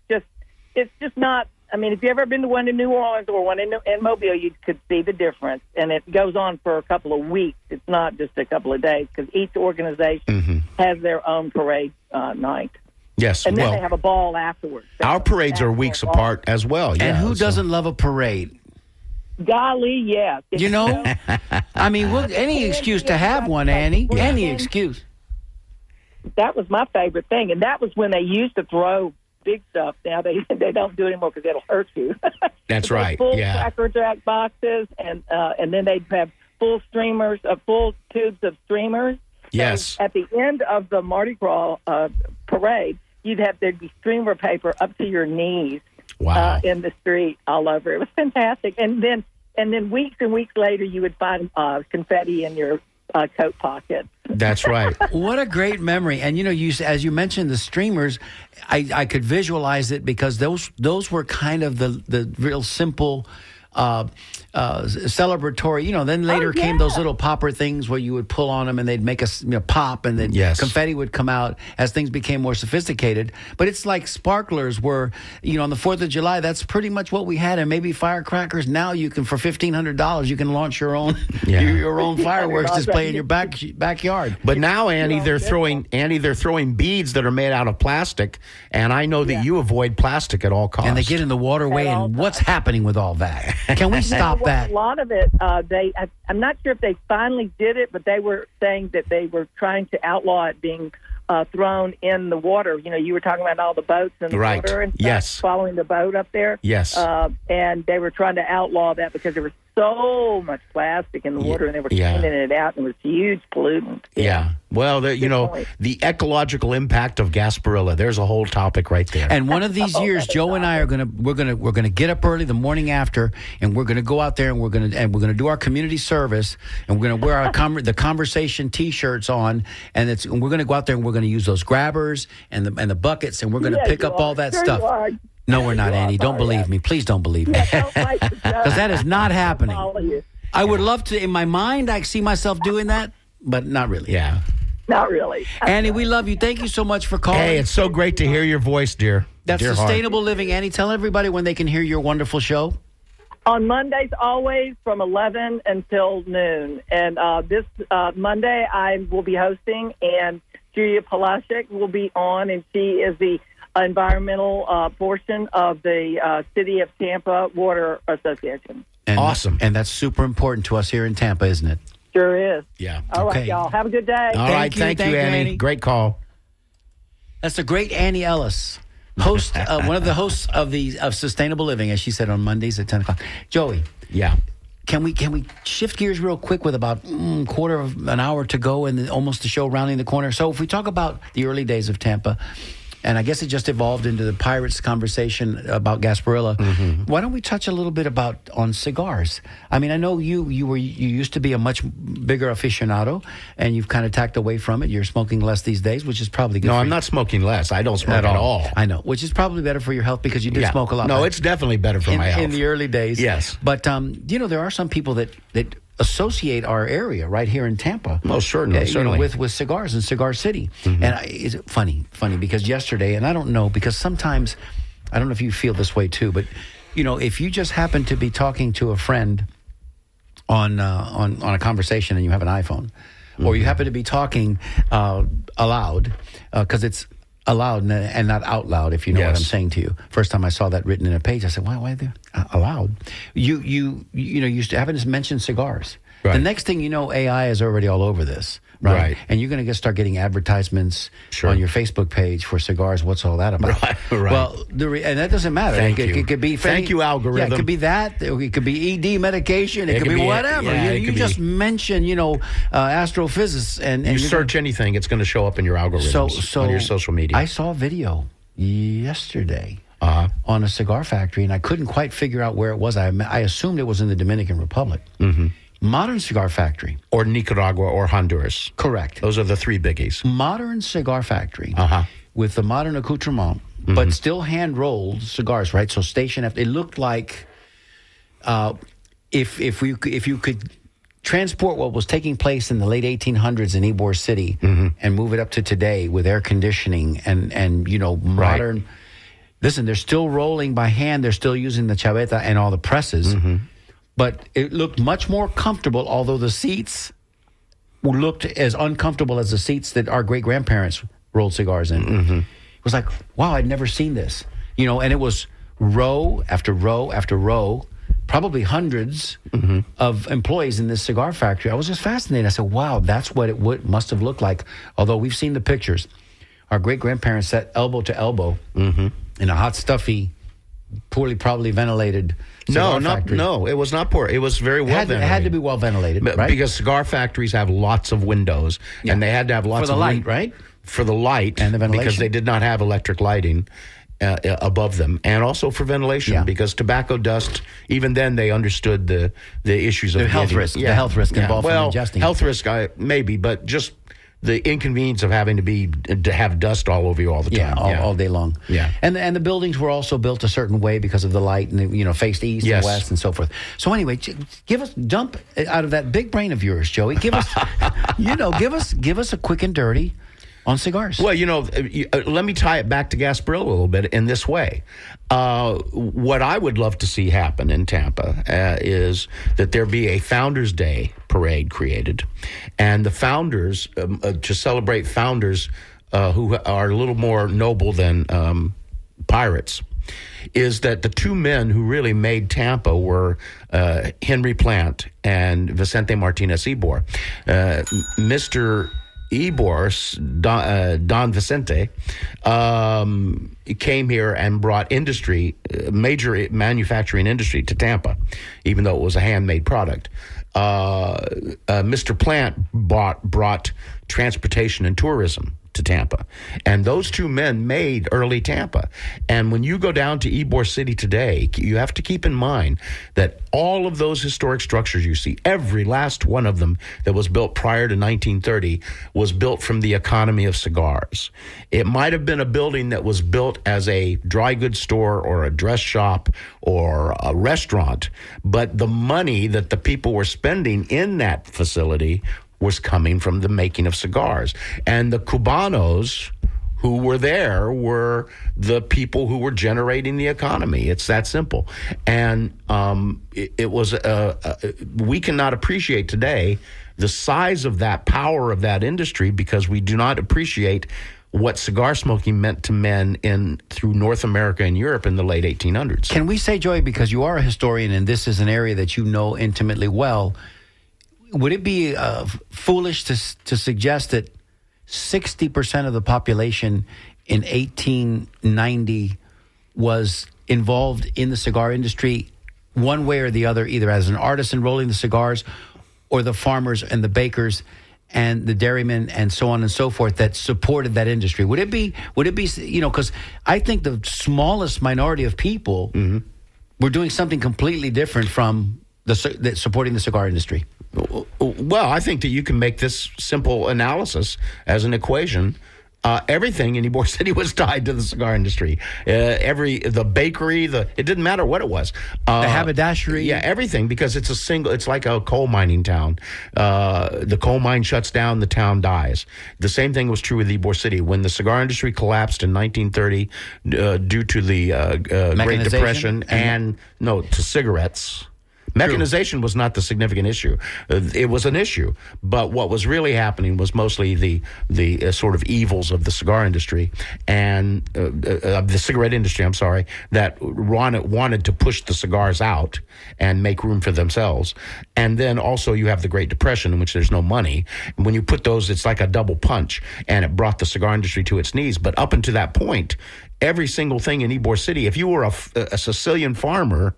just not. I mean, if you've ever been to one in New Orleans or one in Mobile, you could see the difference. And it goes on for a couple of weeks. It's not just a couple of days, because each organization has their own parade night. Yes, and then they have a ball afterwards. Our parades are weeks apart as well. And who doesn't love a parade? Golly, yes. I mean, any excuse to have one, Annie. Any excuse. That was my favorite thing, and that was when they used to throw big stuff. Now they don't do it anymore because it'll hurt you. That's right. Full Cracker Jack boxes, and then they'd have full streamers, full tubes of streamers. Yes. And at the end of the Mardi Gras parade, there'd be streamer paper up to your knees. Wow. In the street all over. It was fantastic. And then weeks and weeks later, you would find confetti in your coat pocket. That's right. What a great memory. And as you mentioned the streamers, I could visualize it, because those were kind of the real simple celebratory. Then later came those little popper things where you would pull on them and they'd make a pop, and then confetti would come out as things became more sophisticated. But it's like sparklers were, on the 4th of July, that's pretty much what we had. And maybe firecrackers. Now you can, for $1,500, you can launch your own your own fireworks display in your backyard. But now, Annie, they're throwing beads that are made out of plastic, and I know that you avoid plastic at all costs. And they get in the waterway, and what's happening with all that? Can we stop that? A lot of it, I'm not sure if they finally did it, but they were saying that they were trying to outlaw it being thrown in the water. You were talking about all the boats in the water and stuff, following the boat up there. Yes. And they were trying to outlaw that because there was so much plastic in the water, and they were cleaning it out, and it was huge pollutant. Yeah. Well, the ecological impact of Gasparilla. There's a whole topic right there. And one of these years, Joe and I are we're gonna get up early the morning after, and we're gonna go out there, and we're gonna do our community service, and we're gonna wear our the conversation T-shirts on, and we're gonna go out there, and we're gonna use those grabbers and the buckets, and we're gonna pick up all that stuff. No, we're not, Annie. Don't believe me. Please don't believe me. Because that is not happening. I would love to. In my mind, I see myself doing that, but not really. Yeah. Not really. Annie, we love you. Thank you so much for calling. Hey, it's so great to hear your voice, dear. That's Sustainable Living. Annie, tell everybody when they can hear your wonderful show. On Mondays, always from 11 until noon. And this Monday, I will be hosting, and Julia Palashek will be on, and she is the environmental portion of the City of Tampa Water Association. And, awesome. And that's super important to us here in Tampa, isn't it? Sure is. Yeah. All right, y'all. Have a good day. All right. Thank you, Annie. Great call. That's the great Annie Ellis, host, one of the hosts of Sustainable Living, as she said, on Mondays at 10 o'clock. Joey. Yeah. Can we shift gears real quick with about quarter of an hour to go and almost the show rounding the corner? So if we talk about the early days of Tampa, and I guess it just evolved into the Pirates conversation about Gasparilla. Why don't we touch a little bit on cigars? I mean, I know you used to be a much bigger aficionado, and you've kind of tacked away from it. You're smoking less these days, which is probably good. No, for I'm you. not smoking less. I don't smoke at all. I know, which is probably better for your health because you did smoke a lot. No, it's definitely better for my health. In the early days. Yes. But, there are some people that associate our area right here in Tampa. Oh, certainly. With cigars in Cigar City. And it's funny because yesterday, and I don't know, because sometimes, I don't know if you feel this way too, but, if you just happen to be talking to a friend on a conversation and you have an iPhone, or you happen to be talking aloud, because it's aloud and not out loud, if you know what I'm saying to you. First time I saw that written in a page, I said, why are they aloud? You haven't mentioned cigars. Right. The next thing you know, AI is already all over this. Right. And you're going to start getting advertisements on your Facebook page for cigars. What's all that about? Right. Well, and that doesn't matter. It could be Thank you, algorithm. Yeah, it could be that. It could be ED medication. It could be whatever. You just mention, astrophysicists, and you search anything, it's going to show up in your algorithms on your social media. I saw a video yesterday on a cigar factory, and I couldn't quite figure out where it was. I assumed it was in the Dominican Republic. Mm-hmm. Modern cigar factory. Or Nicaragua or Honduras. Correct. Those are the three biggies. Modern cigar factory with the modern accoutrement, but still hand-rolled cigars, right? So it looked like if you could transport what was taking place in the late 1800s in Ybor City and move it up to today with air conditioning and modern... Right. Listen, they're still rolling by hand. They're still using the chaveta and all the presses. But it looked much more comfortable, although the seats looked as uncomfortable as the seats that our great-grandparents rolled cigars in. It was like, wow, I'd never seen this. And it was row after row after row, probably hundreds of employees in this cigar factory. I was just fascinated. I said, wow, that's what it must have looked like. Although we've seen the pictures. Our great-grandparents sat elbow to elbow in a hot, stuffy, poorly probably ventilated cigar factory. No, it was not poor. It was very well ventilated. It had to be well ventilated, right? Because cigar factories have lots of windows, and they had to have lots for the light, right? For the light, and the ventilation, because they did not have electric lighting above them, and also for ventilation, because tobacco dust. Even then, they understood the issues of the health risk. The health risk involved in ingesting. Health risk, maybe, but just the inconvenience of having to have dust all over you all the time. All day long. Yeah. And the buildings were also built a certain way because of the light and, faced east and west and so forth. So anyway, jump out of that big brain of yours, Joey. Give us, give us a quick and dirty on cigars. Well, let me tie it back to Gasparilla a little bit in this way. What I would love to see happen in Tampa is that there be a Founders Day parade created, and the founders, to celebrate founders who are a little more noble than pirates, is that the two men who really made Tampa were Henry Plant and Vicente Martinez Ybor. Mr. Ybor, Don Vicente, came here and brought major manufacturing industry to Tampa, even though it was a handmade product. Mr. Plant brought transportation and tourism to Tampa. And those two men made early Tampa. And when you go down to Ybor City today, you have to keep in mind that all of those historic structures you see, every last one of them that was built prior to 1930 was built from the economy of cigars. It might have been a building that was built as a dry goods store or a dress shop or a restaurant, but the money that the people were spending in that facility was coming from the making of cigars. And the Cubanos who were there were the people who were generating the economy. It's that simple. And it was we cannot appreciate today the size of that power of that industry because we do not appreciate what cigar smoking meant to men through North America and Europe in the late 1800s. Can we say, Joey, because you are a historian and this is an area that you know intimately well, would it be foolish to suggest that 60% of the population in 1890 was involved in the cigar industry one way or the other, either as an artisan rolling the cigars or the farmers and the bakers and the dairymen and so on and so forth that supported that industry? Would it be, because I think the smallest minority of people were doing something completely different from supporting the cigar industry. Well, I think that you can make this simple analysis as an equation. Everything in Ybor City was tied to the cigar industry. The bakery, it didn't matter what it was. The haberdashery. Yeah, everything, because it's like a coal mining town. The coal mine shuts down, the town dies. The same thing was true with Ybor City. When the cigar industry collapsed in 1930 due to the Great Depression to cigarettes, Mechanization was not the significant issue. It was an issue, but what was really happening was mostly the sort of evils of the cigar industry and the cigarette industry. I'm sorry, that wanted to push the cigars out and make room for themselves. And then also you have the Great Depression, in which there's no money. And when you put those, it's like a double punch, and it brought the cigar industry to its knees. But up until that point, every single thing in Ybor City, if you were a Sicilian farmer,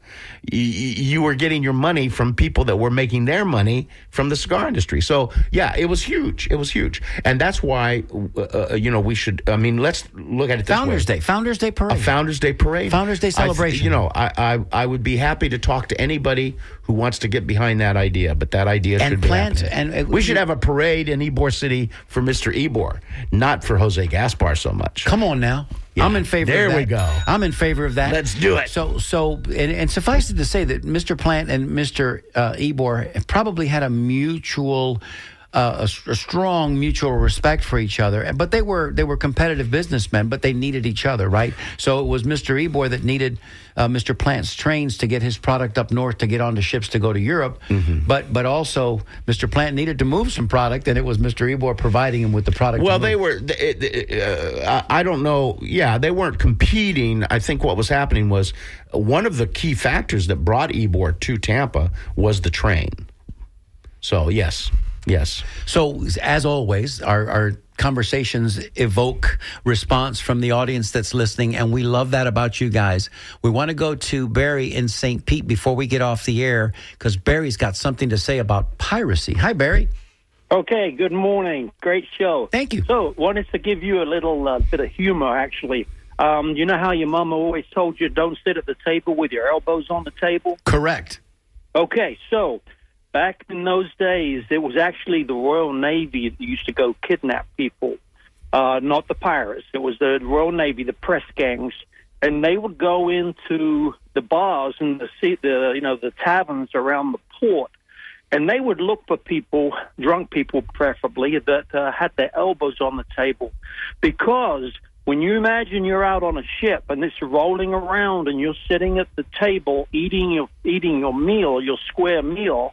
you were getting your money from people that were making their money from the cigar industry. So, yeah, it was huge. It was huge. And that's why, we should, let's look at it this way. Founders Day Parade. A Founders Day Parade. Founders Day celebration. I would be happy to talk to anybody who wants to get behind that idea, but that idea should be happening. And we should have a parade in Ybor City for Mr. Ybor, not for Jose Gaspar so much. Come on now. Yeah. I'm in favor of that. There we go. I'm in favor of that. Let's do it. So, and suffice it to say that Mr. Plant and Mr. Ybor probably had a mutual, a strong mutual respect for each other. But they were competitive businessmen, but they needed each other, right? So it was Mr. Ybor that needed Mr. Plant's trains to get his product up north to get onto ships to go to Europe. Mm-hmm. But also Mr. Plant needed to move some product, and it was Mr. Ybor providing him with the product. Well, they were. I don't know. Yeah, they weren't competing. I think what was happening was one of the key factors that brought Ybor to Tampa was the train. So yes. So as always, our conversations evoke response from the audience that's listening, and we love that about you guys. We want to go to Barry in St. Pete before we get off the air, because Barry's got something to say about piracy. Hi, Barry. Okay, good morning. Great show. Thank you. So, wanted to give you a little bit of humor, actually. You know how your mama always told you don't sit at the table with your elbows on the table? Correct. Okay, so back in those days, it was actually the Royal Navy that used to go kidnap people, not the pirates. It was the Royal Navy, the press gangs, and they would go into the bars and the taverns around the port, and they would look for people, drunk people preferably, that had their elbows on the table, because when you imagine you're out on a ship and it's rolling around and you're sitting at the table eating your meal, your square meal,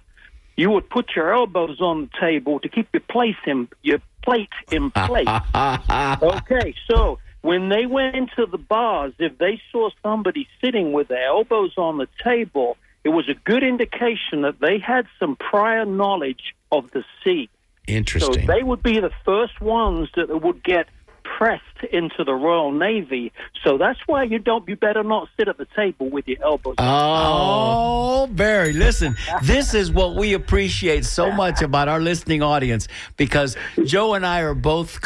you would put your elbows on the table to keep your plate in place. Okay, so when they went into the bars, if they saw somebody sitting with their elbows on the table, it was a good indication that they had some prior knowledge of the sea. Interesting. So they would be the first ones that would get pressed into the Royal Navy. So that's why you better not sit at the table with your elbows. Oh, Barry, listen, this is what we appreciate so much about our listening audience, because Joe and I are both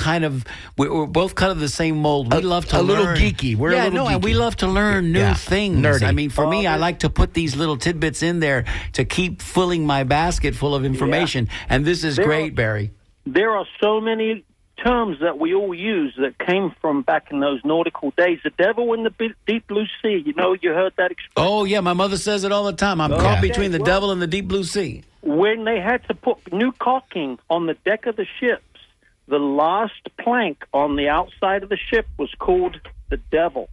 we're both kind of the same mold. We love to learn. Little geeky. We're a little geeky. And we love to learn new things. Nerdy. I mean, for me, I like to put these little tidbits in there to keep filling my basket full of information. Yeah. And this is great, Barry. There are so many terms that we all use that came from back in those nautical days. The devil in the deep blue sea. You heard that expression? Oh, yeah, my mother says it all the time. I'm caught between the devil and the deep blue sea. When they had to put new caulking on the deck of the ships, the last plank on the outside of the ship was called the devil.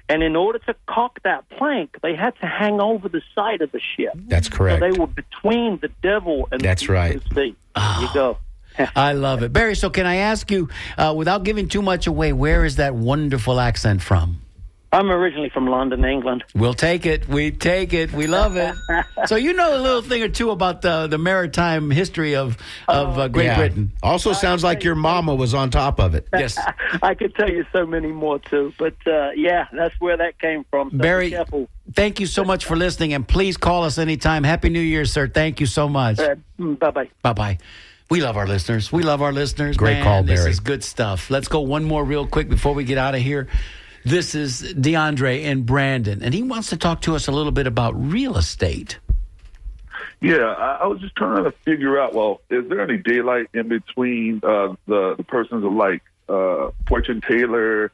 And in order to caulk that plank, they had to hang over the side of the ship. That's correct. So they were between the devil and the deep blue sea. There you go. I love it. Barry, so can I ask you, without giving too much away, where is that wonderful accent from? I'm originally from London, England. We'll take it. We take it. We love it. So you know a little thing or two about the maritime history of Great Britain. Also sounds like your mama was on top of it. Yes. I could tell you so many more, too. But, that's where that came from. So Barry, thank you so much for listening, and please call us anytime. Happy New Year, sir. Thank you so much. Bye-bye. Bye-bye. We love our listeners. Great call, Barry. This is good stuff. Let's go one more real quick before we get out of here. This is DeAndre in Brandon, and he wants to talk to us a little bit about real estate. Yeah, I was just trying to figure out, is there any daylight in between the persons of like Fortune Taylor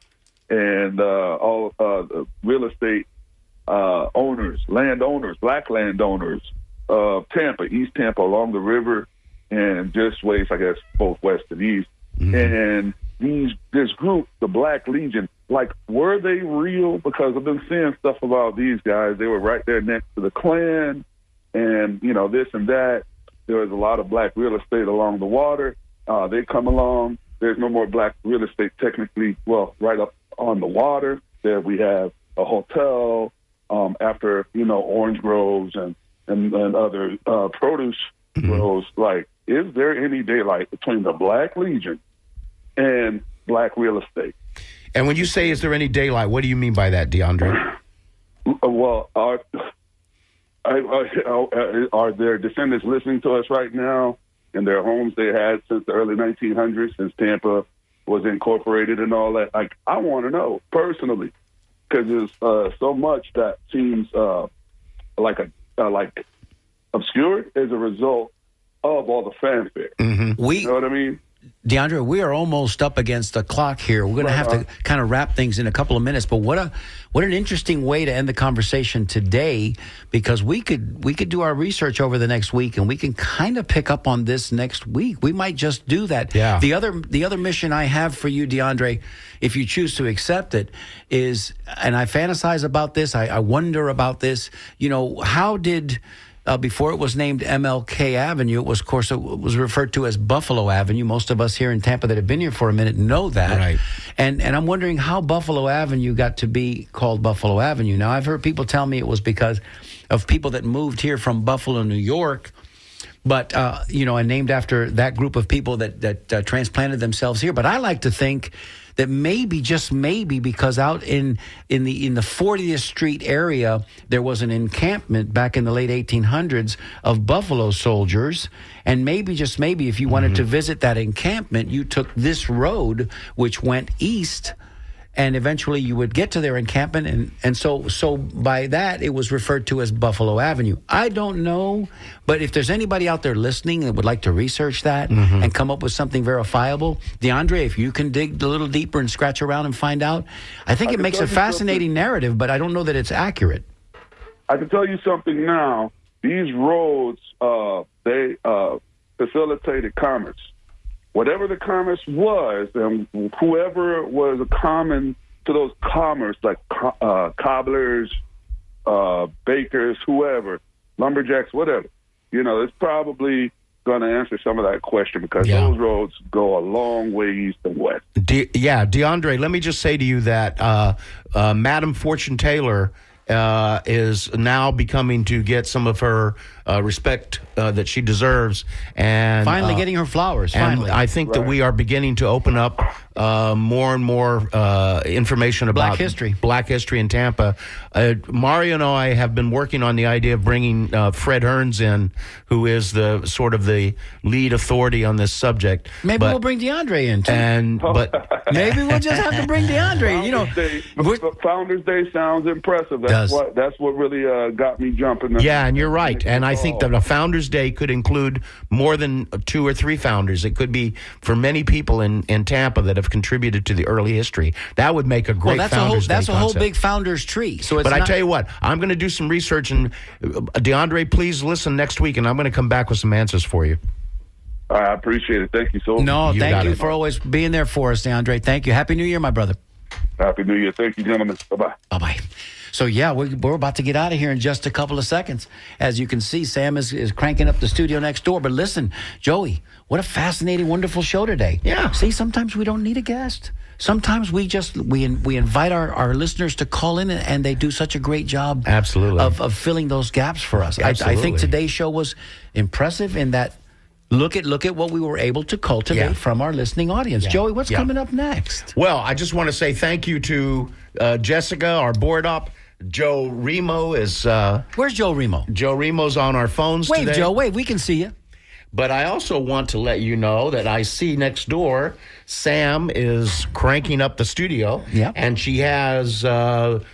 and all the real estate owners, landowners, black landowners of Tampa, East Tampa, along the river, and just ways, I guess, both west and east. Mm-hmm. And this group, the Black Legion, were they real? Because I've been seeing stuff about these guys. They were right there next to the Klan. and, this and that. There was a lot of black real estate along the water. They come along. There's no more black real estate technically, right up on the water. There we have a hotel after, orange groves and other produce grows. Like, is there any daylight between the Black Legion and black real estate? And when you say, is there any daylight, what do you mean by that, DeAndre? Well, are there descendants listening to us right now in their homes they had since the early 1900s, since Tampa was incorporated and all that? Like, I want to know personally, because there's so much that seems like obscured as a result of all the fanfare. Mm-hmm. You know what I mean? DeAndre, we are almost up against the clock here. We're going to have to kind of wrap things in a couple of minutes. But what an interesting way to end the conversation today, because we could do our research over the next week, and we can kind of pick up on this next week. We might just do that. Yeah. The other mission I have for you, DeAndre, if you choose to accept it, is, and I fantasize about this, I wonder about this. How did before it was named MLK Avenue, it was referred to as Buffalo Avenue. Most of us here in Tampa that have been here for a minute know that. Right. And I'm wondering how Buffalo Avenue got to be called Buffalo Avenue. Now, I've heard people tell me it was because of people that moved here from Buffalo, New York, but, and named after that group of people that transplanted themselves here. But I like to think that maybe, just maybe, because out in the 40th Street area, there was an encampment back in the late 1800s of Buffalo soldiers. And maybe, just maybe, if you wanted to visit that encampment, you took this road, which went east, and eventually you would get to their encampment. And so by that, it was referred to as Buffalo Avenue. I don't know, but if there's anybody out there listening that would like to research that and come up with something verifiable, DeAndre, if you can dig a little deeper and scratch around and find out, I think it makes a fascinating narrative, but I don't know that it's accurate. I can tell you something now. These roads, they facilitated commerce. Whatever the commerce was, and whoever was common to those commerce, like cobblers, bakers, whoever, lumberjacks, whatever, it's probably going to answer some of that question, because those roads go a long way east and west. DeAndre, let me just say to you that Madam Fortune Taylor is now becoming to get some of her respect that she deserves, and finally getting her flowers. Finally, and I think that we are beginning to open up more and more information about Black history in Tampa. Mario and I have been working on the idea of bringing Fred Hearns in, who is the sort of the lead authority on this subject. Maybe we'll bring DeAndre in too. But maybe we'll just have to bring DeAndre. Founders Day sounds impressive. That's what really got me jumping. Yeah, and you're right. And I think that a Founders Day could include more than 2 or 3 founders. It could be for many people in Tampa that have contributed to the early history. That would make a great Founders Day. That's a whole big Founders tree. So I tell you what, I'm going to do some research, and DeAndre, please listen next week, and I'm going to come back with some answers for you. I appreciate it. Thank you so much. No, thank you for always being there for us, DeAndre. Thank you. Happy New Year, my brother. Happy New Year. Thank you, gentlemen. Bye-bye. Bye-bye. So, we're about to get out of here in just a couple of seconds. As you can see, Sam is cranking up the studio next door. But listen, Joey, what a fascinating, wonderful show today. Yeah. See, sometimes we don't need a guest. Sometimes we invite our listeners to call in, and they do such a great job of filling those gaps for us. I think today's show was impressive in that look at what we were able to cultivate from our listening audience. Joey, what's coming up next? Well, I just want to say thank you to Jessica, our board op. Joe Remo is... Where's Joe Remo? Joe Remo's on our phones today. Wave, Joe, wave. We can see you. But I also want to let you know that I see next door, Sam is cranking up the studio. Yeah. And she has...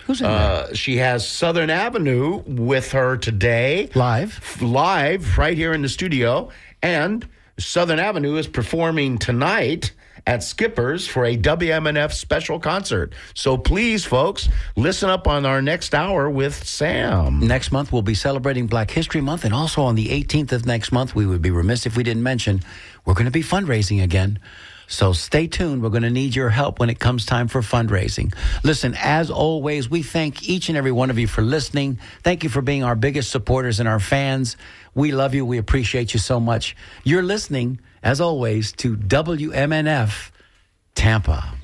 Who's in there? She has Southern Avenue with her today. Live, right here in the studio. And Southern Avenue is performing tonight at Skipper's for a WMNF special concert. So please, folks, listen up on our next hour with Sam. Next month, we'll be celebrating Black History Month, and also on the 18th of next month, we would be remiss if we didn't mention, we're going to be fundraising again So stay tuned. We're going to need your help when it comes time for fundraising. Listen, as always, we thank each and every one of you for listening. Thank you for being our biggest supporters and our fans. We love you. We appreciate you so much. You're listening, as always, to WMNF Tampa.